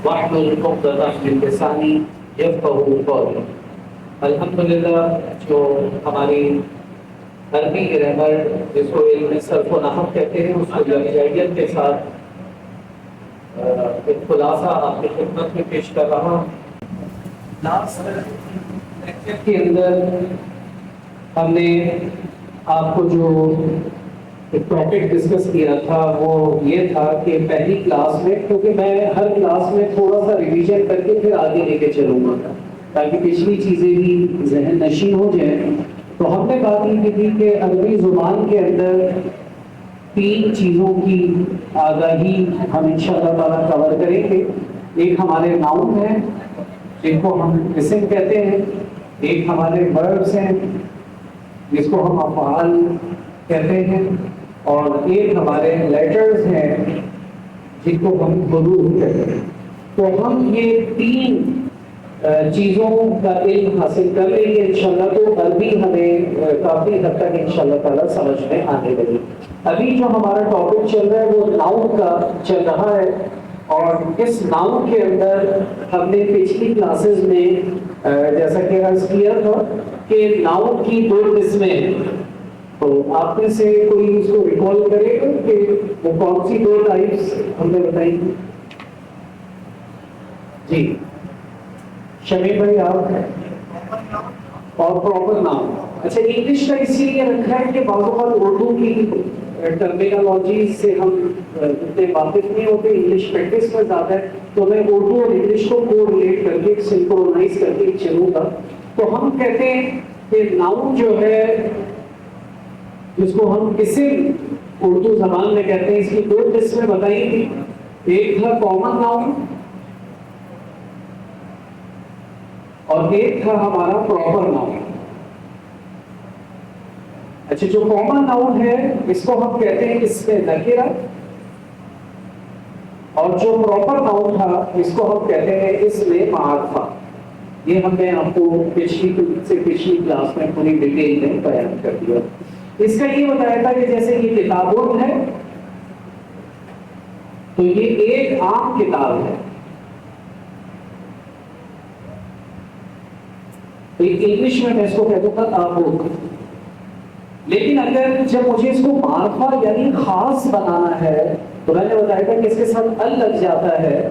واحلل عقدۃ من لسانی یفقہوا قولی۔ الحمدللہ، جو ہماری عربی گرامر جس کو علم صرف و نحو کہتے ہیں، اس کو یکجہت کے ساتھ ایک خلاصہ آپ کی خدمت میں پیش کر رہا ہوں۔ لاسٹ لیکچر کے اندر ہم نے آپ کو جو ایک ٹاپک ڈسکس کیا تھا وہ یہ تھا کہ پہلی کلاس میں، کیونکہ میں ہر کلاس میں تھوڑا سا ریویژن کر کے پھر آگے لے کے چلوں گا تاکہ پچھلی چیزیں بھی ذہن نشین ہو جائیں، تو ہم نے بات یہ کی تھی کہ عربی زبان کے اندر 3 چیزوں کی آگاہی ہم انشاءاللہ تعالیٰ کور کریں گے۔ ایک ہمارے ناؤن ہیں جن کو ہم اسم کہتے ہیں، ایک ہمارے وربس ہیں جس کو ہم افعال کہتے ہیں، اور ایک ہمارے لیٹرز ہیں جن کو ہم حروف کہتے ہیں۔ تو ہم یہ 3 چیزوں کا علم حاصل کر لیں گے انشاءاللہ، تو عربی ہمیں کافی حد تک انشاءاللہ تعالیٰ سمجھ میں آنے لگی۔ ابھی جو ہمارا ٹاپک چل رہا ہے وہ ناؤن کا چل رہا ہے، اور اس ناؤن کے اندر ہم نے پچھلی کلاسز میں جیسا کہ عرض کیا تھا کہ ناؤن کی 2 قسمیں ہیں۔ تو آپ میں سے کوئی اس کو ریکال کرے گا کہ وہ کون سی 2 ٹائپس ہم نے بتائی؟ جی شمیم بھائی آپ ہیں، اور پراپر ناؤن۔ اچھا، انگلش کا اسی لیے رکھا ہے کہ بعض اوقات اردو کی ٹرمینالوجی سے ہم اتنے واقف نہیں ہوتے، انگلش پریکٹس میں زیادہ ہے، تو میں اردو اور انگلش کو کوریلیٹ کر کے سنکرونائز کر کے چلوں گا۔ تو ہم کہتے ہیں کہ ناؤن جو ہے جس کو ہم اسم اردو زبان میں کہتے ہیں، اس کی 2 قسمیں بتائی تھی۔ ایک تھا کامن ناؤن اور ایک تھا ہمارا پراپر ناؤن۔ اچھا، جو کامن ناؤن ہے اس کو ہم کہتے ہیں اسم نکرہ، اور جو پراپر ناؤن تھا اس کو ہم کہتے ہیں اسم معرفہ۔ یہ ہم نے آپ کو پچھلی کلاس میں پوری ڈیٹیل میں بیان کر دیا۔ اس کا یہ بتایا تھا کہ جیسے یہ کتابوں ہے تو یہ ایک عام کتاب ہے، انگلش میں اس کو کہتا تھا بک۔ لیکن اگر جب مجھے اس کو معرفہ یعنی خاص بنانا ہے تو میں نے بتایا تھا کہ اس کے ساتھ ال لگ جاتا ہے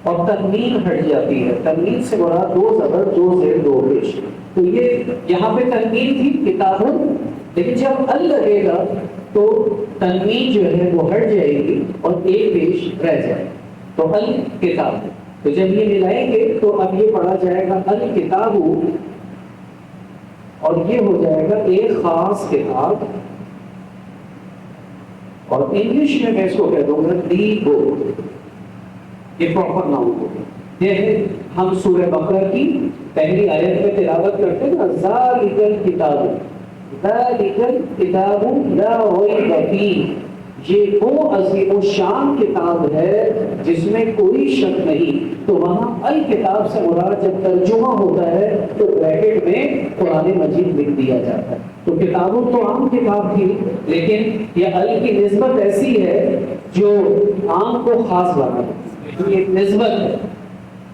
اور تنوین ہٹ جاتی ہے۔ تنوین سے مراد 2 زبر 2 زیر 2 پیش، تو یہ یہاں پہ تنوین تھی کتابوں، لیکن جب ال لگے گا تو تنوین جو ہے وہ ہٹ جائے گی اور ایک پیش رہ جائے، تو ال کتاب۔ تو جب یہ ملائیں گے تو اب یہ پڑھا جائے گا ال کتاب، اور یہ ہو جائے گا ایک خاص کتاب۔ اور انگلش میں اس کو کہہ دوں گا دی بک، یہ پراپر ناؤن ہوگا۔ یہ ہے ہم سورہ بقرہ کی پہلی آیت میں تلاوت کرتے ہیں نا، ذالک الکتاب، ذالک الکتاب لا ریب فیہ، یہ وہ عظیم الشان کتاب ہے جس میں کوئی شک نہیں۔ تو وہاں الکتاب سے مراد جب ترجمہ ہوتا ہے تو بریکٹ میں قرآن مجید لکھ دیا جاتا ہے۔ تو کتابوں تو عام کتاب تھی، لیکن یہ ال کی نسبت ایسی ہے جو عام کو خاص بنا دے، یہ نسبت ہے۔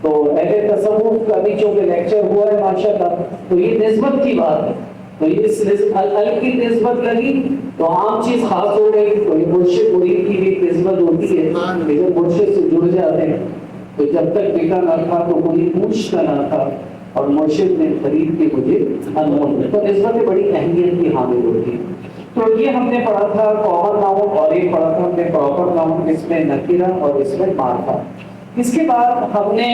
تو اہل تصوف کا بھی چونکہ لیکچر ہوا ہے ماشاءاللہ، تو یہ نسبت کی بات ہے۔ تو اس ال کی نسبت لگی تو عام چیز خاص ہو گئی۔ تو یہ مرشد مرید کی بھی نسبت ہوتی ہے، لیکن مرشد سے جڑ جاتے ہیں۔ تو جب تک بکا نہ تھا تو کوئی پوچھتا نہ تھا، اور مرشد نے خرید کے مجھے انعام دیا۔ تو نسبت بڑی اہمیت کی حامل ہوتی ہے۔ تو یہ ہم نے پڑھا تھا کامن ناؤن، اور ایک پڑھا تھا ہم نے پراپر ناؤن، اس میں نکرہ اور اس میں معرفہ۔ اس کے بعد ہم نے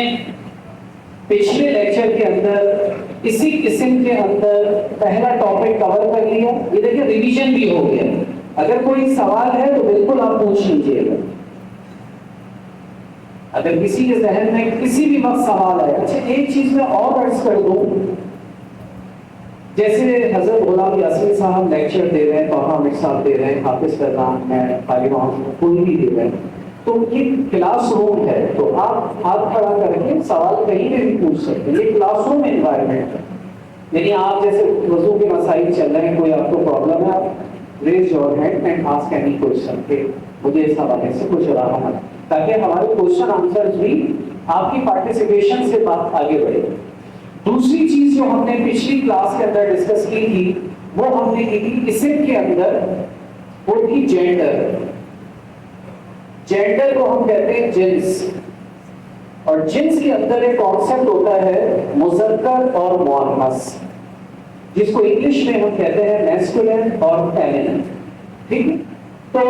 پچھلے لیکچر کے اندر اسی قسم کے اندر پہلا ٹاپک کور کر لیا۔ یہ دیکھیں ریویژن بھی ہو گیا۔ اگر کوئی سوال ہے تو بالکل آپ پوچھ لیجیے گا، اگر کسی کے ذہن میں کسی بھی وقت سوال آئے۔ اچھا، ایک چیز میں اور عرض کر دوں، جیسے حضرت غلام یاسین صاحب لیکچر دے رہے ہیں، طاہر حامد صاحب دے رہے ہیں، حافظ فرمان ہے، خالد محمد کوئی بھی دے رہے ہیں، تو یہ کلاس روم ہے، تو آپ ہاتھ کھڑا کر کے سوال کہیں پہ بھی پوچھ سکتے ہیں۔ یہ کلاس روم انوائرمنٹ ہے، یعنی آپ جیسے وضو کے مسائل چل رہے ہیں، کوئی آپ کو پرابلم ہے، آپ raise your hand and ask any question کہ مجھے اس حوالے سے کچھ رہا ہے، تاکہ ہمارے کوسچن آنسر بھی آپ کی پارٹیسپیشن سے بات آگے بڑھے گی. دوسری چیز جو ہم نے پچھلی کلاس کے اندر ڈسکس کی تھی وہ ہم نے کی تھی اسم کے اندر وہ تھی جینڈر. جینڈر کو ہم کہتے ہیں جنس, اور جنس کے اندر ایک کانسیپٹ ہوتا ہے مذکر اور مؤنث, جس کو انگلش میں ہم کہتے ہیں میسکولین اور فیمینن. ٹھیک ہے, تو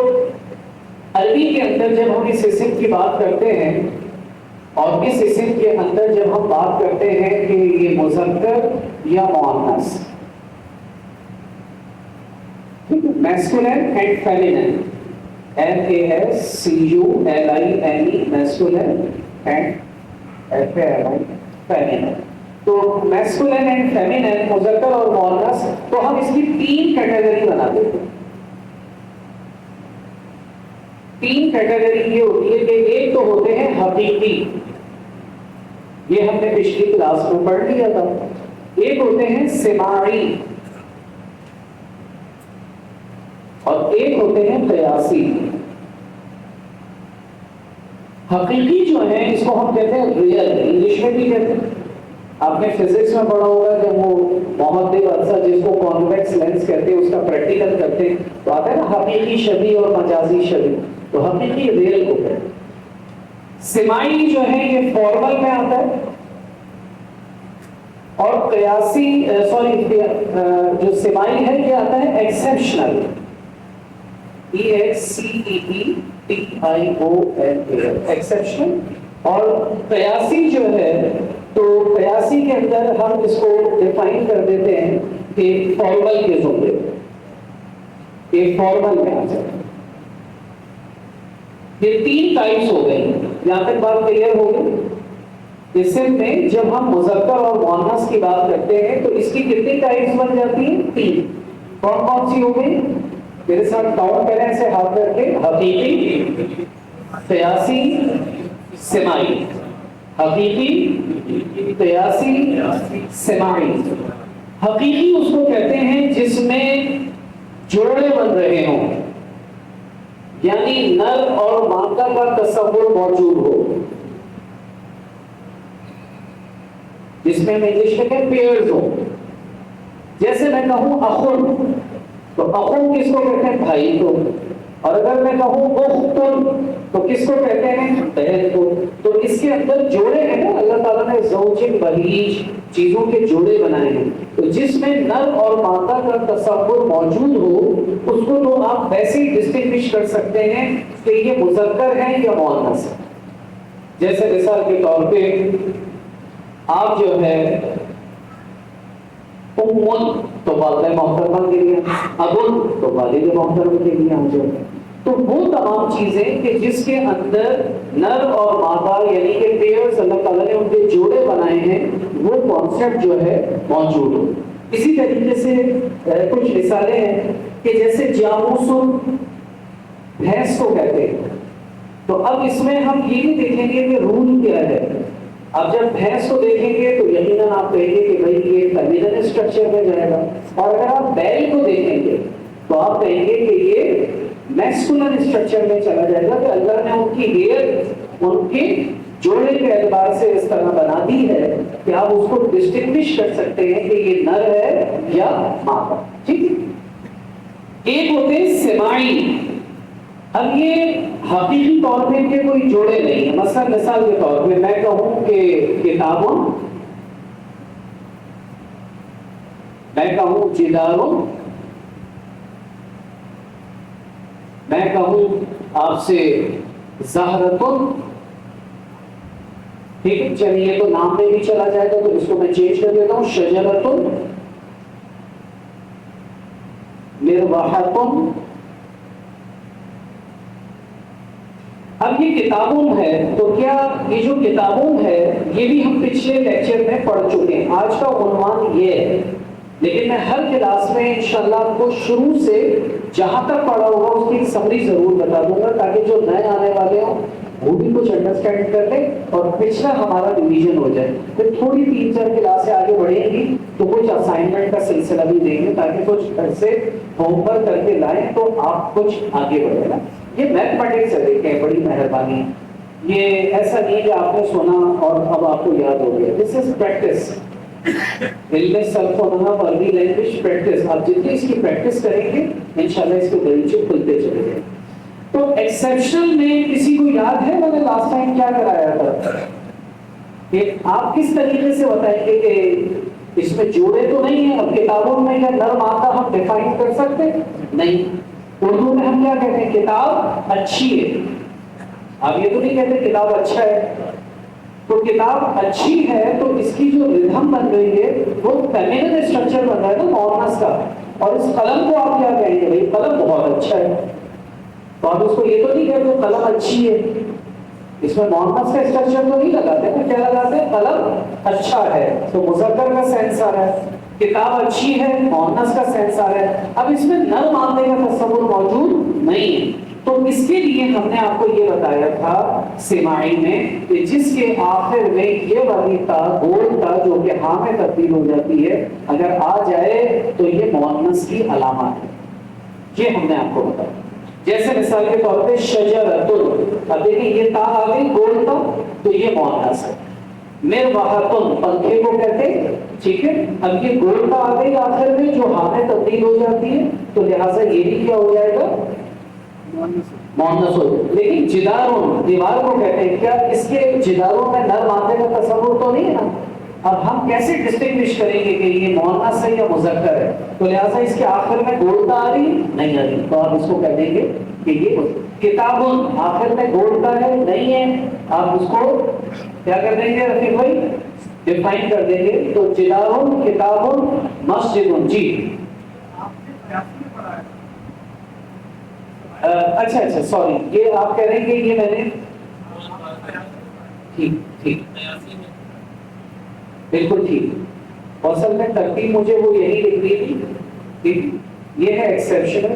عربی کے اندر جب ہم اس اسم کی بات کرتے ہیں اور اس اسم کے اندر جب ہم بات کرتے ہیں کہ یہ مذکر یا مؤنث, masculine and feminine, MASCULINE masculine and feminine. تو میسکولین اینڈ فیمینن, مذکر اور مؤنث, تو ہم اس کی 3 کیٹیگری بنا دیتے ہیں. 3 کیٹیگری یہ ہوتی ہے کہ ایک تو ہوتے ہیں حقیقی, یہ ہم نے پچھلی کلاس میں پڑھ لیا تھا. ایک ہوتے ہیں سماعی, اور ایک ہوتے ہیں قیاسی. حقیقی جو ہیں اس کو ہم کہتے ہیں ریئل, انگلش میں بھی کہتے ہیں. آپ نے فزکس میں پڑھا ہوگا کہ وہ محدب عرصہ جس کو کانویکس لینس کہتے ہیں اس کا پریکٹیکل کرتے ہیں تو آتا ہے نا حقیقی شبیہ اور مجازی شبیہ. تو حقیقی ریئل کو کہتے ہیں. سماعی جو ہے یہ فارمل میں آتا ہے, اور قیاسی جو سماعی ہے یہ آتا ہے ایکسیپشنل, EXCEPTIONAL, ایکسیپشنل. اور قیاسی جو ہے تو قیاسی کے اندر ہم اس کو ڈیفائن کر دیتے ہیں کہ فارمل کے زمرے, یہ فارمل میں آ جائے. یہ 3 ٹائپس ہو گئی. یہاں تک بات کلیئر ہو گئی. اسم میں جب ہم مذکر اور مؤنث کی بات کرتے ہیں تو اس کی کتنی ٹائپس بن جاتی ہیں؟ 3. کون کون سی ہو گئی؟ میرے ساتھ کاؤنٹ کریں سے ہاتھ کر کے. حقیقی, قیاسی, سماعی. حقیقی, قیاسی, سماعی. حقیقی اس کو کہتے ہیں جس میں جوڑے بن رہے ہوں, یعنی نر اور مادہ کا تصور موجود ہو, جس میں انگلش میں کہتے ہیں پیئرز ہو. جیسے میں کہوں اخن, تو اخن کس کو کہتے ہیں؟ بھائی کو. اور اگر میں کہوں اختن تو کس کو کہتے ہیں؟ بہن کو. تو اس کے اندر جوڑے ہیں نا, اللہ تعالیٰ نے زوجن بہیج چیزوں کے جوڑے بنائے ہیں. تو جس میں نر اور مادہ کا تصور موجود ہو اس کو تو آپ ویسے ہی ڈسٹنگوش کر سکتے ہیں کہ یہ مذکر ہے یا مؤنث ہے. جیسے مثال کے طور پہ آپ جو ہے امن تو والدہ محترمہ کے لیے, ابن تو والد محترم کے لیے ہم جو ہے. تو وہ تمام چیزیں کہ جس کے اندر نر اور مادہ یعنی کہ پیئرز اللہ تعالیٰ نے ان کے جوڑے بنائے ہیں وہ کانسیپٹ جو ہے موجود ہو. اسی طریقے سے کچھ مثالیں ہیں کہ جیسے جاموسن, بھینس کو کہتے ہیں. تو اب اس میں ہم یہ بھی دیکھیں گے کہ رول کیا ہے. اب جب بھینس کو دیکھیں گے تو یقیناً آپ کہیں گے کہ بھائی یہ فیمینن اسٹرکچر میں جائے گا, اور اگر آپ بیل کو دیکھیں گے تو آپ کہیں گے کہ یہ میسکولن اسٹرکچر میں چلا جائے گا, کہ اللہ نے ان کی ہیئر ان کے جوڑے کے اعتبار سے اس طرح بنا دی ہے کہ آپ اس کو ڈسٹنگوش کر سکتے ہیں کہ یہ نر ہے یا مادہ. ٹھیک ہے. ایک ہوتے ہیں سماعی. اب یہ حقیقی طور پہ کے کوئی جوڑے نہیں ہیں. مثلا مثال کے طور پہ میں کہوں کہ کتابوں, میں کہوں جداروں, میں کہوں آپ سے زہرتن. ٹھیک ہے, چلیے تو نام میں بھی چلا جائے گا تو اس کو میں چینج کر دیتا ہوں, شجرتن, مروحتن. اب یہ کتابوں ہے تو کیا یہ جو کتابوں ہے یہ بھی ہم پچھلے لیکچر میں پڑھ چکے ہیں. آج کا عنوان یہ ہے, لیکن میں ہر کلاس میں انشاءاللہ آپ کو شروع سے جہاں تک پڑھا ہوگا اس کی سمری ضرور بتا دوں گا تاکہ جو نئے آنے والے ہوں وہ بھی کچھ انڈرسٹینڈ کر لیں اور پچھلا ہمارا ریویژن ہو جائے. پھر تھوڑی 3-4 کلاسیں آگے بڑھیں گی تو کچھ اسائنمنٹ کا سلسلہ بھی دیں گے تاکہ کچھ گھر سے ہوم ورک کر کے لائیں تو آپ کچھ آگے بڑھے نا. یہ میتھمیٹکس ہے, دیکھیں بڑی مہربانی. یہ ایسا نہیں ہے کہ آپ نے سنا اور اب آپ کو یاد ہو گیا. دس از پریکٹس. علم صرف و نحو عربی لینگویج پریکٹس. آپ جتنی اس کی پریکٹس کریں گے انشاءاللہ اس کے دریچے کھلتے چلے گئے. تو ایکسیپشنل میں کسی کو یاد ہے میں نے لاسٹ ٹائم کیا کرایا تھا کہ آپ کس طریقے سے بتائیں گے کہ اس میں جوڑے تو نہیں ہیں. اب کتابوں میں یا نر مادہ ہم ڈیفائن کر سکتے نہیں. اردو میں ہم کیا کہتے ہیں؟ کتاب اچھی ہے. آپ یہ تو نہیں کہتے کتاب اچھا ہے. تو کتاب اچھی ہے تو اس کی جو ردھم بن رہی ہے وہ فیمینن اسٹرکچر بن رہا ہے نا مؤنث کا. اور اس قلم کو آپ کیا کہیں گے؟ بھائی قلم بہت اچھا ہے. تو آپ اس کو یہ تو نہیں کہتے قلم اچھی ہے. اس میں مؤنث کا اسٹرکچر تو نہیں لگاتے نا. کیا لگاتے ہیں؟ قلم اچھا ہے تو مذکر کا سینس آ رہا ہے. کتاب اچھی ہے مؤنث کا سینس آ رہا ہے. اب اس میں نر مادے کا تصور موجود نہیں ہے. تو اس کے لیے ہم نے آپ کو یہ بتایا تھا سماعی میں کہ جس کے آخر میں یہ والی تا گول تا جو کہ ہاں میں تبدیل ہو جاتی ہے اگر آ جائے تو یہ مؤنث کی علامات ہے. یہ ہم نے آپ کو بتایا. جیسے مثال کے طور پہ شجرۃ. اب دیکھیں یہ تا آ گئی گول تا تو یہ مؤنث ہے. مرواحۃ پنکھے کو کہتے ہیں. ٹھیک ہے. اب یہ گول تا آ گئی آخر میں جو ہاں میں تبدیل ہو جاتی ہے تو لہٰذا یہ بھی کیا ہو جائے گا؟ مؤنث ہو. لیکن جداروں دیوار کو کہتے ہیں. کیا اس کے جداروں میں نر مادے کا تصور تو نہیں ہے نا. اب ہم کیسے ڈسٹنگوش کریں گے کہ یہ مؤنث ہے یا مذکر ہے؟ تو لہٰذا اس کے آخر میں گولتا آ رہی نہیں آ رہی تو آپ اس کو کہہ دیں گے کہ یہ کتابن آخر میں گولتا ہے نہیں ہے. آپ اس کو کیا کر دیں گے رفیق بھائی؟ ڈیفائن کر دیں گے. تو جدارن کتابن مسجد. جی اچھا سوری یہ آپ کہہ رہے ہیں کہ یہ میں نے ٹھیک بالکل ٹھیک. اور اصل میں ترتیب مجھے وہ یہی لکھنی تھی. ٹھیک یہ ہے ایکسیپشنل.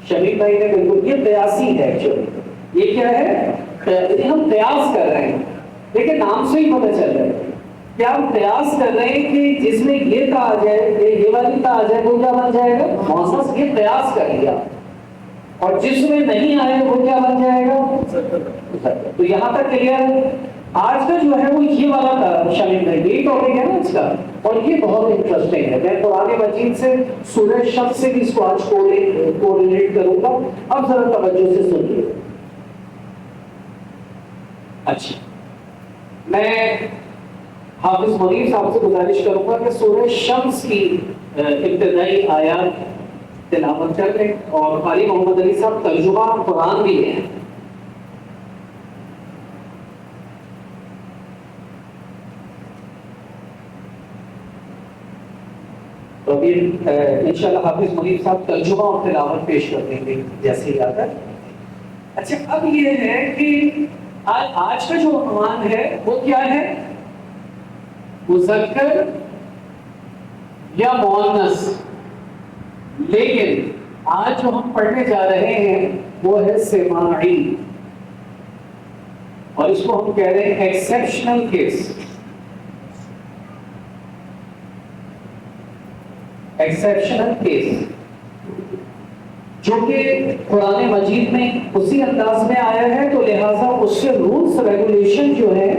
شمیم بھائی نے بالکل یہ قیاسی ہے. ایکچولی یہ کیا ہے؟ ہم قیاس کر رہے ہیں. لیکن نام سے ہی پتہ چل رہا ہے کیا ہم قیاس کر رہے ہیں کہ جس میں یہ تا آ جائے یہ والی تا آ جائے وہ کیا بن جائے گا؟ مؤنث. یہ قیاس کر لیا. اور جس میں نہیں آئے وہ کیا بن جائے گا؟ تو یہاں تک کلیئر. آج کا جو ہے وہ یہ والا تھا شامل ہے. یہی ٹاپک ہے نا اس کا. اور یہ بہت انٹرسٹنگ ہے. میں قرآن مجید سے سورہ شمس سے بھی اس کو آج کو ریلیٹ کروں گا. اب ذرا توجہ سے سنیے. اچھا میں حافظ منیر صاحب سے گزارش کروں گا کہ سورہ شمس کی ابتدائی آیات تلاوت کر لیں. اور قاری محمد علی صاحب ترجمہ قرآن بھی ہیں. تو ابھی انشاءاللہ حافظ منیر صاحب ترجمہ اور تلاوت پیش کر دیں گے جیسے ہی آتا ہے. اچھا اب یہ ہے کہ آج کا جو عنوان ہے وہ کیا ہے؟ مذکر یا مؤنث. لیکن آج جو ہم پڑھنے جا رہے ہیں وہ ہے سماعی. اور اس کو ہم کہہ رہے ہیں ایکسیپشنل کیس. ایکسیپشنل کیس جو کہ قرآن مجید میں اسی انداز میں آیا ہے تو لہٰذا اس سے رولز ریگولیشن جو ہے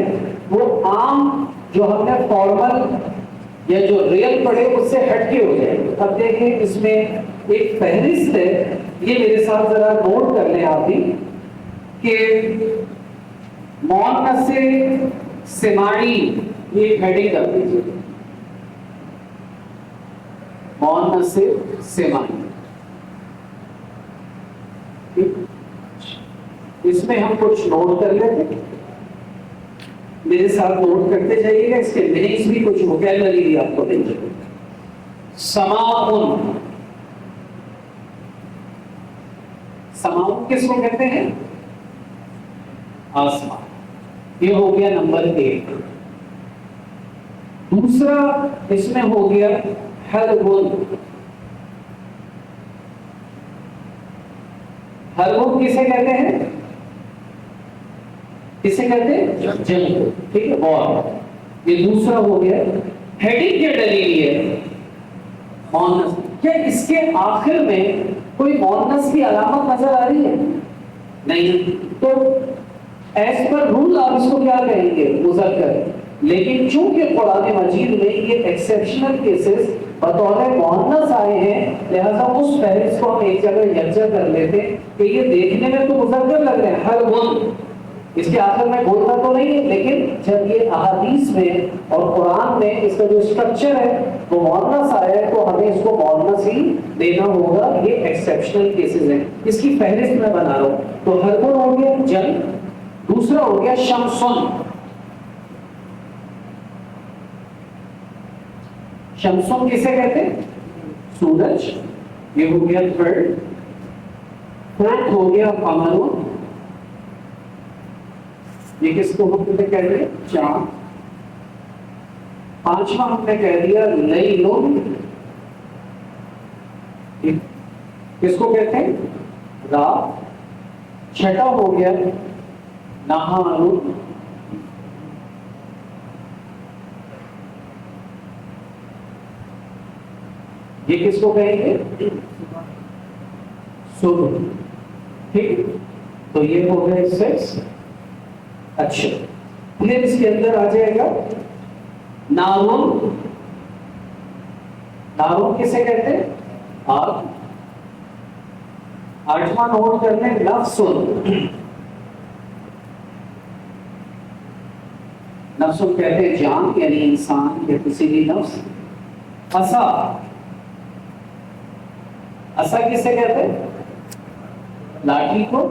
وہ عام جو ہم نے فارمل یا جو ریل پڑھے اس سے ہٹ کے ہو جائے. اب دیکھیں اس میں ایک فہرست ہے. یہ میرے ساتھ ذرا نوٹ کر لیں آپ بھی کہ مؤنث سماعی یہ ہیڈنگ کر دیجیے. مؤنث سماعی اس میں ہم کچھ نوٹ کر لیتے ہیں. میرے ساتھ نوٹ کرتے جائیے گا. اس کے میننگز بھی کچھ ووکیبلری بھی آپ کو دیں گے. سماعن. سماعن کس کو کہتے ہیں؟ آسمان. یہ ہو گیا نمبر 1. دوسرا اس میں ہو گیا حلبن. حلبن کسے کہتے ہیں؟ کسے کہتے ہیں؟ جنگ. ٹھیک ہے وار. یہ دوسرا ہو گیا. ہیڈنگ کیا ڈلی ہوئی ہے؟ مؤنث. کیا اس کے آخر میں کوئی مؤنث کی علامت نظر آ رہی ہے؟ نہیں. تو ایز پر رول آپ اس کو کیا کہیں گے؟ مذکر. لیکن چونکہ قرآن مجید میں یہ ایکسیپشنل کیسز بطور مؤنث آئے ہیں، لہذا اس فہرست کو ہم ایک جگہ یکجا کر لیتے کہ یہ دیکھنے میں تو مذکر لگ رہے ہیں، ہر ون اس کے آخر میں بولتا تو نہیں ہے، لیکن جب یہ احادیث میں اور قرآن میں اس کا جو اسٹرکچر ہے وہ مؤنث آیا ہے تو ہمیں اس کو مؤنث ہی دینا ہوگا. یہ ایکسیپشنل کیسز ہیں، اس کی فہرست میں بنا رہا ہوں. تو ہر ون ہو گیا جنگ، دوسرا ہو گیا شمسن. شمسن کسے کہتے ہیں؟ سورج. یہ ہو گیا تھرڈ. فورتھ ہو گیا قمر. یہ کس کو ہم نے کہہ دیا؟ چاند. پانچواں ہم نے کہہ دیا لیل. کس کو کہتے ہیں؟ رات. چھٹا ہو گیا نہار. یہ کس کو کہیں گے؟ صبح. ٹھیک، تو یہ ہو گئے 6. اچھا، پھر اس کے اندر آ جائے گا نارون. نارون کسے کہتے ہیں؟ آگ. آٹھواں نوٹ کر لیں نفسن. نفسن کہتے ہیں جان، یعنی انسان یا کسی بھی نفس. عصا. عصا کسے کہتے ہیں؟ لاٹھی کو.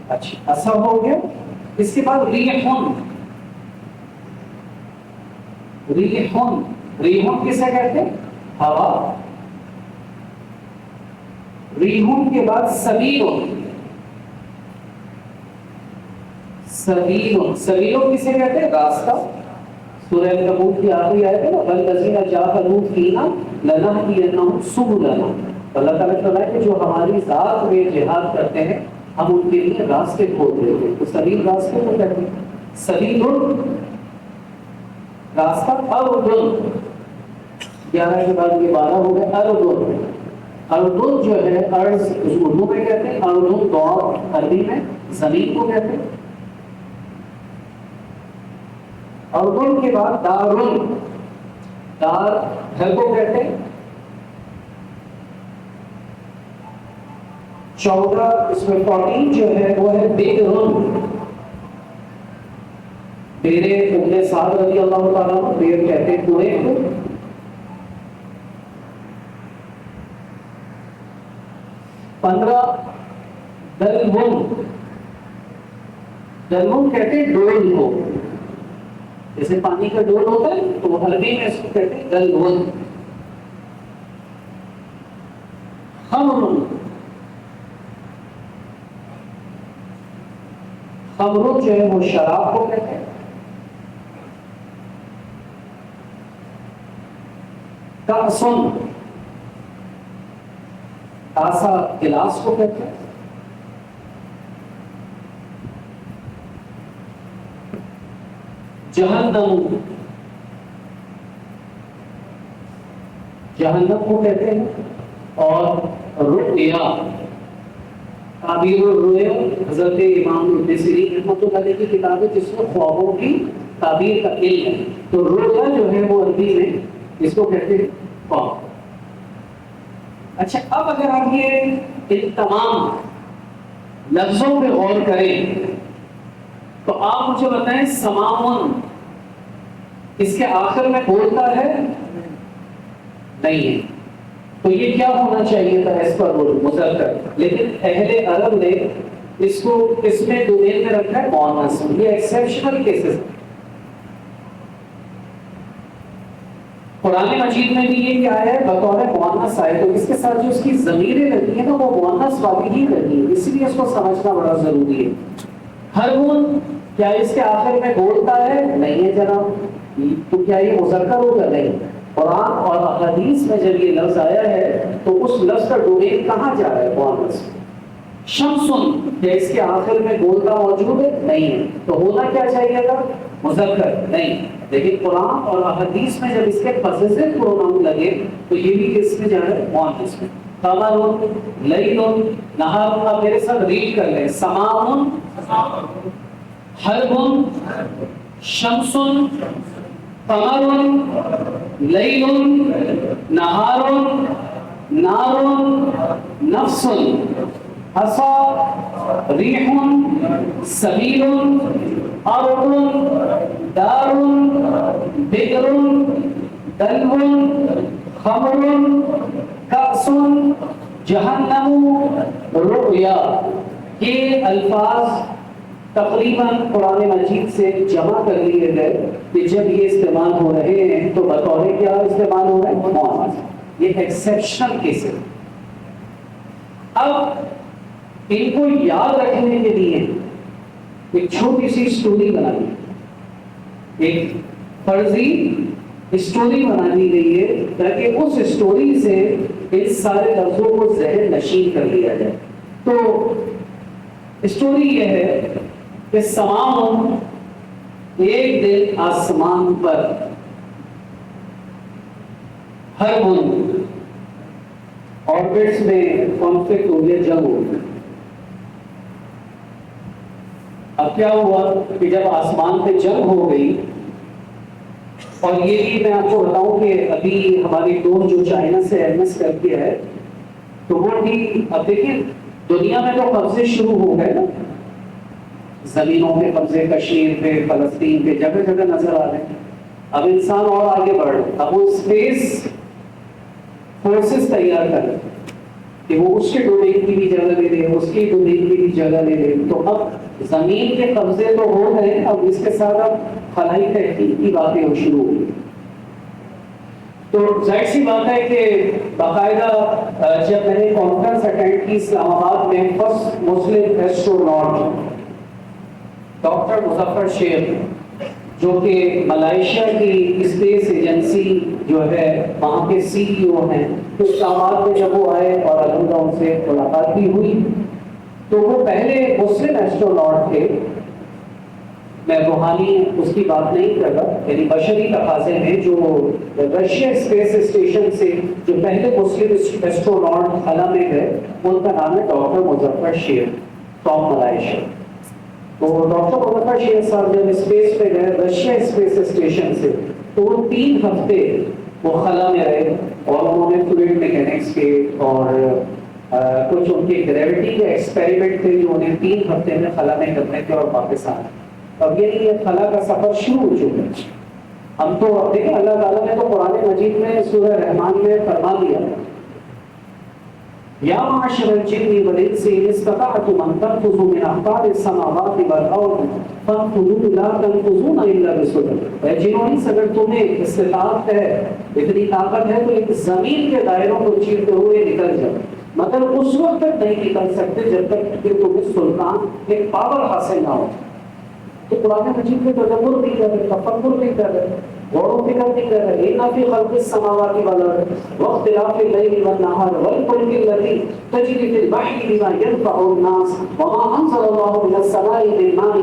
اچھا، عصا ہو گیا. اس کے بعد ریحن. ریحن. ریحن کسے کہتے ہیں؟ ہوا. ریحن کے بعد سبیل. سبیل. سبیل کسے کہتے ہیں؟ راستہ. سورہ عنکبوت کی آخری آیت ہے نا، والذین جاہدوا فینا لنہدینہم سبلنا. اللہ تعالیٰ نے فرمایا کہ جو ہماری ذات میں جہاد کرتے ہیں ہم ان کے لیے راستے کھول دیتے ہیں. تو سبیل راستے کو کہتے ہیں. سبیل راستہ. اردن. 11 کے بعد یہ 12 ہو گئے. اردن. اردن جو ہے ارض اردو میں کہتے ہیں. اردن دور عربی میں زمین کو کہتے ہیں. اردن کے بعد دارن. دار گھر کو کہتے ہیں. 14 اس میں 14 جو ہے وہ ہے بیرن. بیرے ابن سعد رضی اللہ تعالیٰ عنہ بیر کہتے ہیں کنویں کو. 15 دلون. دلون کہتے ہیں ڈول کو. جیسے پانی کا ڈول ہوتا ہے تو وہ عربی میں اس کو کہتے ہیں دلون. خمر. خمر جو ہے وہ شراب کو کہتے ہیں. کاسن. کاسا گلاس کو کہتے ہیں. جہنم. جہنم کو کہتے ہیں. اور رؤیا. تعبیر الرؤیا حضرت امام ابن سیرین رحمۃ اللہ علیہ کی کتاب ہے جس میں خوابوں کی تعبیر کا علم ہے. تو رؤیا جو ہے وہ عربی میں اس کو کہتے ہیں خواب. اچھا، اب اگر آپ یہ ان تمام لفظوں پہ غور کریں تو آپ مجھے بتائیں سماون اس کے آخر میں بولتا ہے؟ نہیں ہے. تو یہ کیا ہونا چاہیے تھا؟ اس پر مذکر. لیکن اہل عرب نے اس کو اس میں ڈومین میں رکھا ہے مؤنث. یہ ایکسیپشنل کیسز. قرآن مجید میں بھی یہ کیا ہے؟ بطور مؤنث آئے. تو اس کے ساتھ جو اس کی ضمیریں لگی ہیں نا وہ مؤنث والی ہی لگی ہے. اسی لیے اس کو سمجھنا بڑا ضروری ہے. ہر ون کیا اس کے آخر میں بولتا ہے؟ نہیں ہے جناب. تو کیا یہ مذکر ہوگا؟ نہیں. قرآن اور احادیث میں جب یہ لفظ آیا ہے تو اس لفظ کا ڈومین کہاں جا رہا ہے؟ مؤنث. شمسن کیا اس کے آخر میں بولتا موجود ہے؟ نہیں ہے. تو ہونا کیا چاہیے تھا؟ مذکر. نہیں. لیکن قرآن اور احادیث میں جب اس کے پوزیسو پروناؤن لگے تو یہ بھی کس میں جا رہا ہے؟ مؤنث میں. قمر لیل نہار. اب میرے ساتھ ریڈ کر لیں. سماء حرب شمس قمر لیل نہار نار نفس حصى ريح سبيل أرض دار بئر دلو خمر كأس جہنم رؤیا. یہ الفاظ تقریباً قرآن مجید سے جمع کر لیے گئے کہ جب یہ استعمال ہو رہے ہیں تو بطور کیا استعمال ہو رہے ہیں؟ معاوضہ. یہ ایکسیپشنل کیسز. اب ان کو یاد رکھنے کے لیے ایک چھوٹی سی اسٹوری بنانی, ایک فرضی اسٹوری بنانی گئی ہے تاکہ اس اسٹوری سے ان سارے لفظوں کو ذہن نشین کر لیا جائے. تو اسٹوری یہ ہے کہ سماؤں ایک دن آسمان پر ہر ملک آربٹس میں کانفلکٹ ہو گیا, جنگ ہو گیا. اب کیا ہوا کہ جب آسمان پہ جنگ ہو گئی, اور یہ بھی میں آپ کو بتاؤں کہ ابھی ہماری دوست جو چائنا سے ایمس کر کے ہے تو وہ بھی, اب دیکھیں دنیا میں تو قبضے شروع ہو گئے نا, زمینوں پہ قبضے, کشمیر پہ, فلسطین پہ, جگہ جگہ نظر آ رہے ہیں. اب انسان اور آگے بڑھ رہا ہے. اب وہ اسپیس فورسز تیار کر رہے کہ وہ اس کے ڈومین کی بھی جگہ لے لے, اس کی ڈومین کی بھی جگہ لے لے. تو اب زمین کے قبضے تو ہو گئے, اب اس کے ساتھ اب خلائی تحقیق کی باتیں شروع ہو گئی. تو ظاہر سی بات ہے کہ باقاعدہ جب میں نے کانفرنس اٹینڈ کی اسلام آباد میں, فرسٹ مسلم ایسٹروناٹ ڈاکٹر مظفر شیخ جو کہ ملائیشیا کی اسپیس ایجنسی جو ہے وہاں کے سی ای او ہیں, تو اسلام آباد میں جب وہ آئے اور الحمدللہ ان سے ملاقات بھی ہوئی تو وہ پہلے مسلم ایسٹروناٹ تھے. میں روحانی اس کی بات نہیں کر رہا, یعنی بشری تقاضے میں جو رشیا اسپیس اسٹیشن سے جو پہلے مسلم ایسٹروناٹ خلا میں گئے ان کا نام ہے doctor Muzaffar Sheikh from Malaysia. تو ڈاکٹر مظفر شیخ صاحب جب اسپیس پہ گئے رشیا اسپیس اسٹیشن سے, تو وہ 3 ہفتے وہ خلا میں رہے اور انہوں نے فلوئڈ میکینکس کے اور کچھ ان کے گریوٹی کے ایکسپیریمنٹ تھے جو انہیں 3 ہفتے میں خلا میں کرنے تھے اور واپس آنے. اب یہ خلا کا سفر شروع ہو چکا ہے. ہم تو دیکھیں اللہ تعالیٰ نے تو قرآن مجید میں سورہ رحمان میں فرما دیا یا معاشر الجن والانس ان استطعتم ان تنفذوا من اقطار السماوات والارض فانفذوا لا تنفذون الا بسلطان. اے جنوں انس اگر تمہیں استطاعت ہے, اتنی طاقت ہے تو ایک زمین کے دائروں کو چیرتے ہوئے نکل جاؤ, مگر اس وقت تک نہیں نکل سکتے جب تک کہ تمہیں سلطان ایک پاور حاصل نہ ہو. تو قرآن مجید میں تدبر نہیں کر رہے, تفکر نہیں کر رہے, غور و فکر نہیں کر رہے. ان فی خلق السماوات والارض واختلاف الليل والنهار والفلك التي تجري في البحر بما ينفع الناس وما انزل الله من السماء من ماء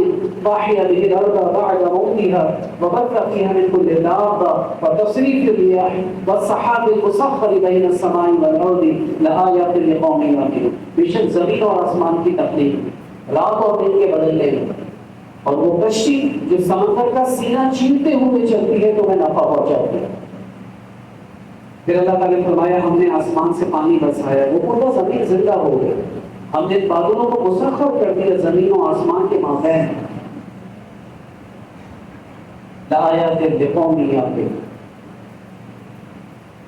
فاحيا به الارض بعد موتها وبث فيها من كل دابة وتصريف الرياح والسحاب المسخر بين السماء والارض لآيات لقوم يعقلون. بے شک زمین اور آسمان کی تخلیق, رات اور دن کے بدلنے میں, اور وہ کشتی جو سمندر کا سینہ چیرتے ہوئے چلتی ہے تو میں نفع پہنچاتی ہے. پھر اللہ تعالیٰ نے فرمایا ہم نے آسمان سے پانی برسایا, وہ پورا زمین زندہ ہو گئی. ہم نے بادلوں کو مسخر کر دیا زمین و آسمان کے مابین. لآیات لقوم یعقلون.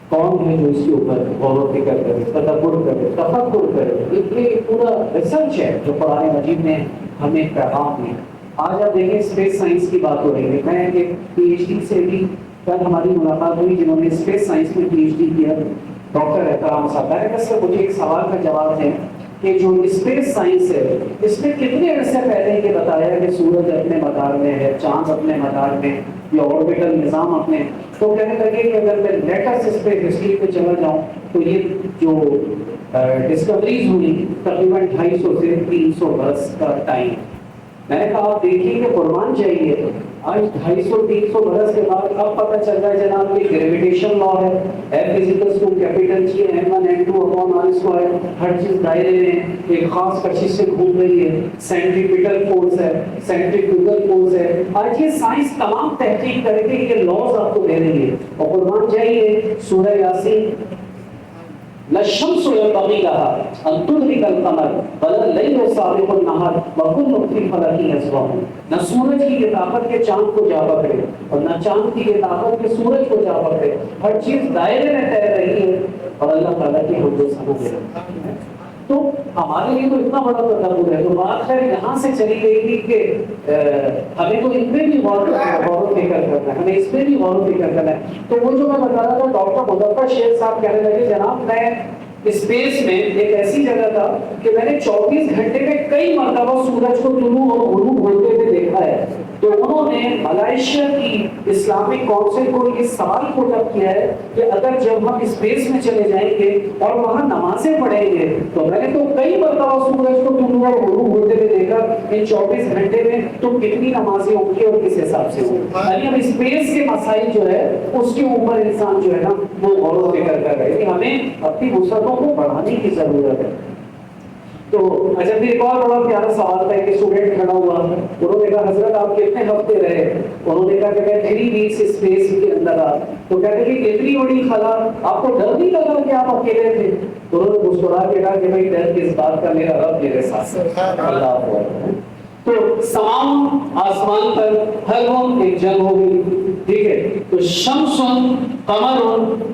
کون ہے جو اس کے اوپر غور و فکر کرے, تدبر کرے, تفکر کرے. یہ پورا ریسرچ ہے جو قرآن مجید نے ہمیں پیغام دیا. آج آپ دیکھیں اسپیس سائنس کی بات ہو رہی ہے. میں ایک پی ایچ ڈی سے بھی کل ہماری ملاقات ہوئی جنہوں نے اسپیس سائنس میں پی ایچ ڈی کیا, ڈاکٹر احترام صاحب. میں نے سے مجھے ایک سوال کا جواب ہے کہ جو اسپیس سائنس ہے اس میں کتنے عرصے پہلے یہ بتایا کہ سورج اپنے مدار میں ہے, چاند اپنے مدار میں, یا آربیٹل نظام اپنے. تو کہنے لگے کہ اگر میں لیٹسٹ اس پہ ہسٹری پہ چلا جاؤں تو یہ جو ڈسکوریز ہوئی تقریباً 250 سے 300 برس کا ٹائم. میں نے کہا آپ دیکھیے کہ قربان چاہیے آج 250-300 برس کے بعد اب پتہ چل رہا ہے جناب کہ گریویٹیشن لا ہے، ایف فزیکلس کو کیپیٹل چاہیے m1 m2 upon r square, ہر چیز دائرے میں ایک خاص کشش سے گھوم رہی ہے، سینٹریپیٹل فورس ہے، سینٹریفیوگل فورس ہے. آج یہ سائنس تمام تحقیق کرے کہ یہ لاز آپ کو دے رہی ہے. اور قربان جائیے سورہ یاسین للشمس ينبغي لها ان تدرك القمر ولا الليل سابق النهار وكل في فلك يسبحون. نہ سورج کی یہ طاقت کے چاند کو جا پکڑے اور نہ چاند کی یہ طاقت کے سورج کو جا پکڑے، ہر چیز دائرے میں تیر رہی ہے اور اللہ تعالیٰ کی حمد و ثنا دے رہا ہے. تو ہمارے لیے تو اتنا بڑا تدبر ہے. تو بات خیر یہاں سے چلی گئی تھی کہ ہمیں تو ان پہ بھی غور و فکر کرنا ہے، ہمیں اس پہ بھی غور و فکر کرنا ہے. تو وہ جو میں بتا رہا تھا ڈاکٹر مظفر شیخ صاحب کہنے لگے جناب میں اسپیس میں ایک ایسی جگہ تھا کہ میں نے 24 گھنٹے میں کئی مرتبہ سورج کو طلوع اور غروب ہوتے ہوئے دیکھا ہے. تو انہوں نے ملائیشیا کی اسلامک کونسل کو یہ سوال پٹ اپ کیا ہے کہ اگر جب ہم اسپیس میں چلے جائیں گے اور وہاں نمازیں پڑھیں گے تو میں نے تو کئی مرتبہ سورج کو طلوع اور غروب ہوتے ہوئے دیکھا ان 24 گھنٹے میں، تو کتنی نمازیں ہوں گی اور کس حساب سے ہوں گی. یعنی اب اسپیس کے مسائل جو ہے اس کے اوپر انسان جو ہے نا وہ غور و فکر کر رہے ہیں. ہمیں اپنی وسعتوں کو بڑھانے کی ضرورت ہے. تو اچھا پھر ایک اور بڑا پیارا سوال تھا کہ اسٹوڈنٹ کھڑا ہوا، انہوں نے کہا حضرت آپ کتنے ہفتے رہے؟ انہوں نے کہا کہ میں 3 ویکس اسپیس کے اندر آ. تو کہتے کہ اتنی بڑی خلا آپ کو ڈر نہیں لگا کہ آپ اکیلے تھے؟ تو انہوں نے مسکرا کے کہا کہ بھائی ڈر کس بات کا، میرا رب میرے ساتھ. اللہ اکبر. تو تمام آسمان پر ہر وقت ایک جنگ ہو گئی. ٹھیک ہے، تو شمس قمر،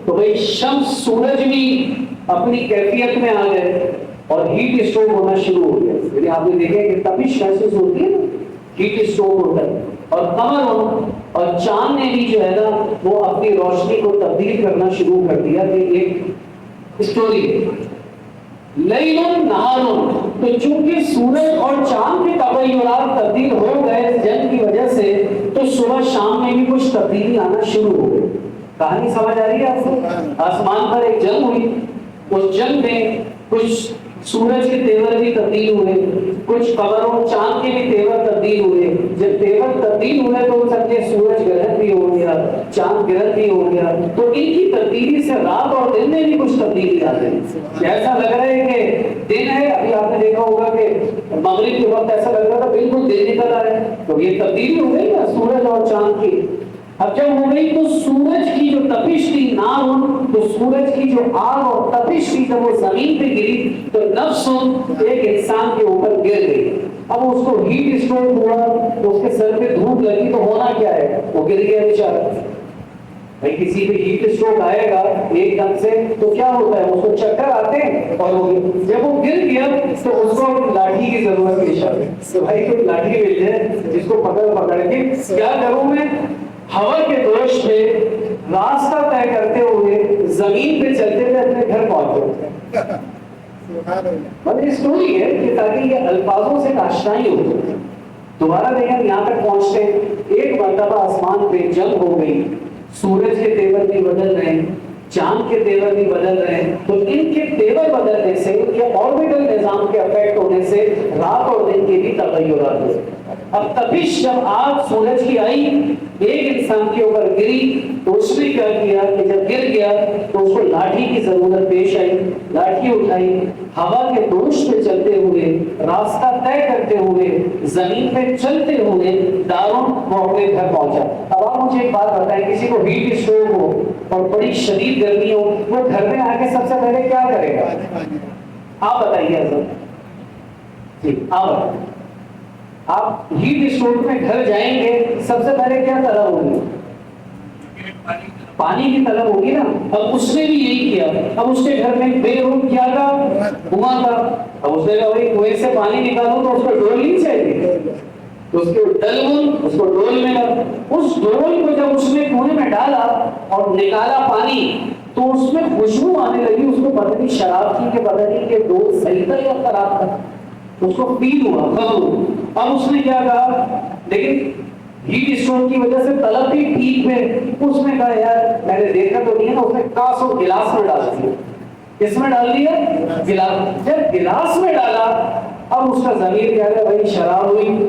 تو بھائی شمس سورج بھی اپنی کیفیت میں آ گئے اور ہیٹ اسٹروک ہونا شروع ہو گیا. یعنی آپ نے دیکھا کہ تپش محسوس ہوتی ہے نا، ہیٹ اسٹروک ہوتا ہے. اور قمر اور چاند نے بھی جو ہے نا وہ اپنی روشنی کو تبدیل کرنا شروع کر دیا. کہ ایک اسٹوری لیل نہار، تو چونکہ سورج اور چاند کے تغیرات تبدیل ہو گئے جنگ کی وجہ سے، تو صبح شام میں بھی کچھ تبدیلی آنا شروع ہو گئی. کہانی سمجھ آ رہی ہے آپ کو؟ آسمان پر ایک جنگ ہوئی، اس جنگ میں کچھ سورج کے تیور بھی تبدیل ہوئے، کچھ قمر اور چاند کے بھی تیور تبدیل ہوئے. جب تیور تبدیل ہوئے تو سمجھے سورج گرہن بھی ہو گیا، چاند گرہن بھی ہو گیا. تو ان کی تبدیلی سے رات اور دن میں بھی کچھ تبدیلی آ گئی. ایسا لگ رہا ہے کہ دن ہے، ابھی آپ نے دیکھا ہوگا کہ مغرب کے وقت ایسا لگ رہا تھا بالکل دن نکل آ رہا ہے. تو یہ تبدیلی ہو گئی نا سورج اور چاند کی. اب جب ہو گئی تو سورج کی جو تپش تھی نار، تو سورج کی جو آگ اور تپش تھی جب وہ زمین پہ گری تو نفس ایک انسان کے اوپر گر گئی. اب اس کو ہیٹ اسٹروک ہوا تو اس کے سر پہ دھوپ لگی، تو ہونا کیا ہے، وہ گر گیا بیچارہ. بھائی کسی پہ ہیٹ اسٹروک آئے گا ایک دم سے تو کیا ہوتا ہے، اس کو چکر آتے ہیں. اور جب وہ گر گیا تو اس کو لاٹھی کی ضرورت پیش آ گئی. تو بھائی کوئی لاٹھی مل جائے جس کو پکڑ کے کیا کروں میں، ہوا کے دوش پہ راستہ طے کرتے ہوئے زمین پہ چلتے ہوئے اپنے گھر پہنچے. مطلب اسٹوری ہے کہ تاکہ یہ الفاظوں سے آشنائی ہو. دوبارہ دیکھیں یہاں تک پہنچتے ایک مرتبہ آسمان پہ جنگ ہو گئی، سورج کے تیور بھی بدل رہے ہیں، چاند کے تیور بھی بدل رہے ہیں. تو ان کے تیور بدلنے سے، ان کے آربیٹل نظام کے افیکٹ ہونے سے رات اور دن کے بھی تغیرات ہوئے. اب تپش جب آگ سورج کی آئی ایک انسان کے اوپر گری تو اس نے کیا کیا کہ جب گر گیا تو اس کو لاٹھی کی ضرورت پیش آئی. لاٹھی اٹھائی، ہوا کے دوش پہ چلتے ہوئے، راستہ طے کرتے ہوئے، زمین پہ چلتے ہوئے داروں وہ اپنے گھر پہنچا. اب آپ مجھے ایک بات بتائیں، کسی کو ہیٹ اسٹروک ہو اور بڑی شدید گرمی ہو، وہ گھر میں آ کے سب سے پہلے کیا کرے گا؟ آپ بتائیے حضرت جی، آپ ہیٹ اسٹروک میں گھر جائیں گے سب سے پہلے کیا طلب ہوگی؟ پانی کی طلب ہوگی نا. اب اس نے بھی یہی کیا. اب اس کے گھر میں بے روم کیا تھا، کنواں تھا. اب اس نے کہا بھائی کنویں سے پانی نکالو تو اس کو ڈول نہیں چاہیے، تو اس کے ڈلون اس کو ڈول میں لگا. اس ڈول کو جب اس نے کنویں میں ڈالا اور نکالا پانی تو اس میں خوشبو آنے لگی. اس کو پتہ نہیں شراب کی کہ پتہ نہیں کہ ڈول صحیح تھا یا خراب تھا. اس کو فیل ہوا خبر. اب اس نے کیا کہا، لیکن ہیٹ اسٹروک کی وجہ سے طلب بھی ٹھیک ہے. اس نے کہا یار میں نے دیکھا تو نہیں ہے نا. اس نے کاس اور گلاس میں ڈال دیا. کس میں ڈال دیا؟ گلاس. جب گلاس میں ڈالا اب اس کا ضمیر کیا ہے بھائی شراب ہوئی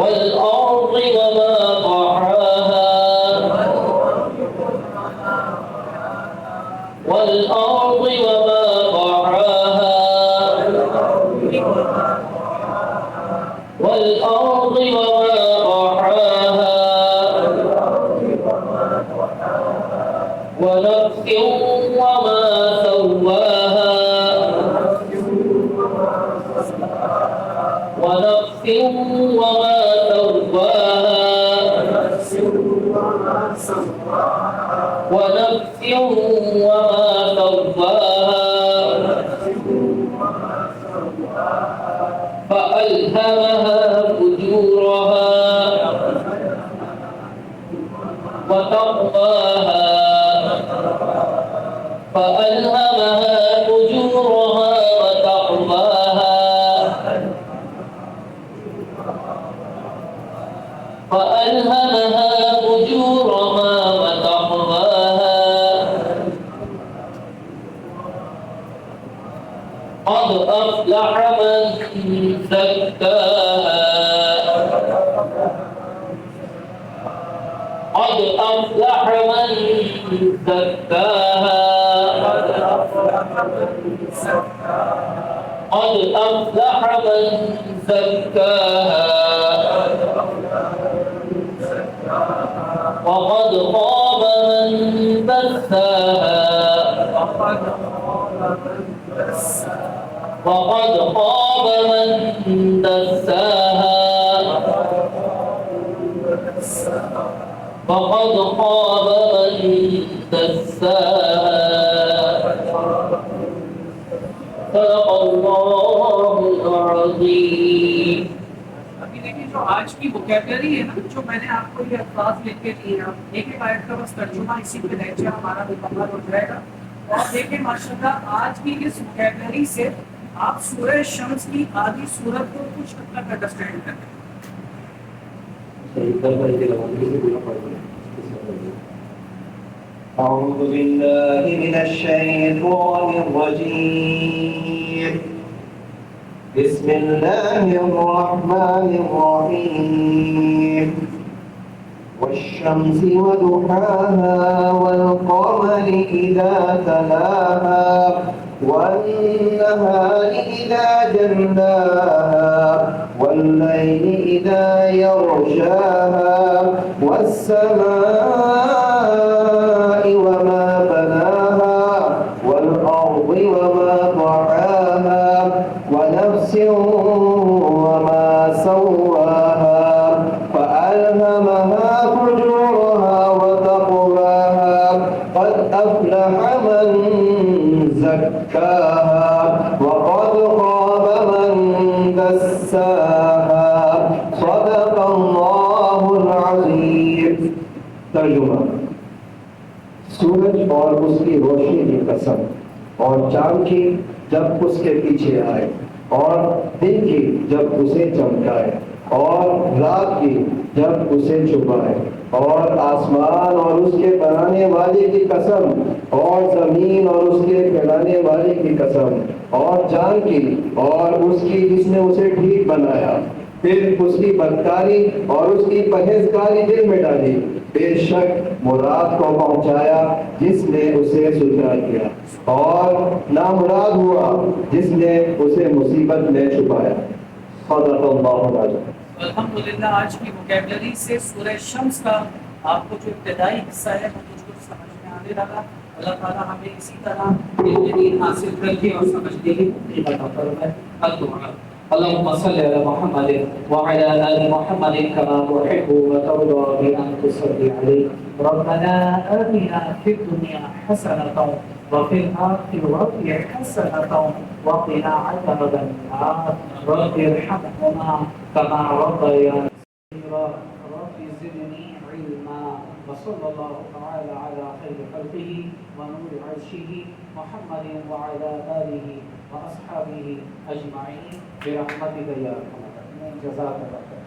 والأرض وما طحاها والأرض وما طحاها والأرض وما طحاها ونفس وما سواها ونفس وما سواها ونفس وما سواها فألهمها فجورها وتقواها فألهمها فجورها وتقواها فألهمها فجورها وتقواها قد أفلح من زكاها قد أفلح من زكاها قد أفلح من زكاها وقد خاب خاب من دساها وقد خاب من دساها وقد خاب من دساها صدق الله العظيم. ابھی دیکھیں جو آج کی وکیبلری ہے نا، جو میں نے آپ کو یہ الفاظ لکھ کے دیے ہیں، ایک ایک آیت کا بس ترجمہ اسی پہ لہجہ ہمارا مکمل ہو جائے گا. اور دیکھیں ماشاءاللہ آج کی اس وکیبلری سے آپ سورہ شمس کی آدھی سورت کو کچھ حد تک انڈرسٹینڈ کریں. أعوذ بالله من الشيطان الرجيم. بسم الله الرحمن الرحيم. والشمس وضحاها والقمر إذا تلاها والنهار إذا جلاها والليل إذا يغشاها والسماء وما بناها والأرض وما طحاها ونفس وما سواها فألهمها فجورها وتقواها قد أفلح من زكاها وقد خاب من دساها صدق الله العظيم. ترجمہ: سورج اور اس کی روشنی کی قسم، اور چاند کی جب اس کے پیچھے آئے، اور دن کی جب اسے چمکائے، اور رات کی جب اسے چھپائے، اور آسمان اور اس کے بنانے والے کی قسم، اور زمین اور اس کے پھیلانے والے کی قسم، اور جان کی اور اس کی جس نے اسے ٹھیک بنایا، پھر اس کی بدکاری اور اس کی پرہیزگاری دل میں ڈالی. بے شک مراد کو پہنچایا جس نے اسے ستھرا کیا، اور نامراد ہوا جس نے اسے مصیبت میں چھپایا. صدق اللہ العظیم. الحمدللہ آج کی وکیبلری سے سورہ شمس کا آپ کو جو ابتدائی حصہ ہے وہ مجھ کو سمجھ میں آنے لگا. اللہ تعالیٰ ہمیں اسی طرح علم دین حاصل کر کے اور سمجھنے کی توفیق عطا فرمائے. اللهم صل على محمد وعلى آل محمد كما تحب وترضى بأن تصلي عليه. ربنا آتنا في الدنيا حسنة وفي الآخرة حسنة وقنا عذاب النار. رب ارحمهما كما ربياني صغيرا. رب زدني علما. وصلى الله تعالى على خير خلقه ونور عرشه محمد وعلى آله وأصحابه أجمعين برحمتك يا أرحم الراحمين. جزاك الله خيرا.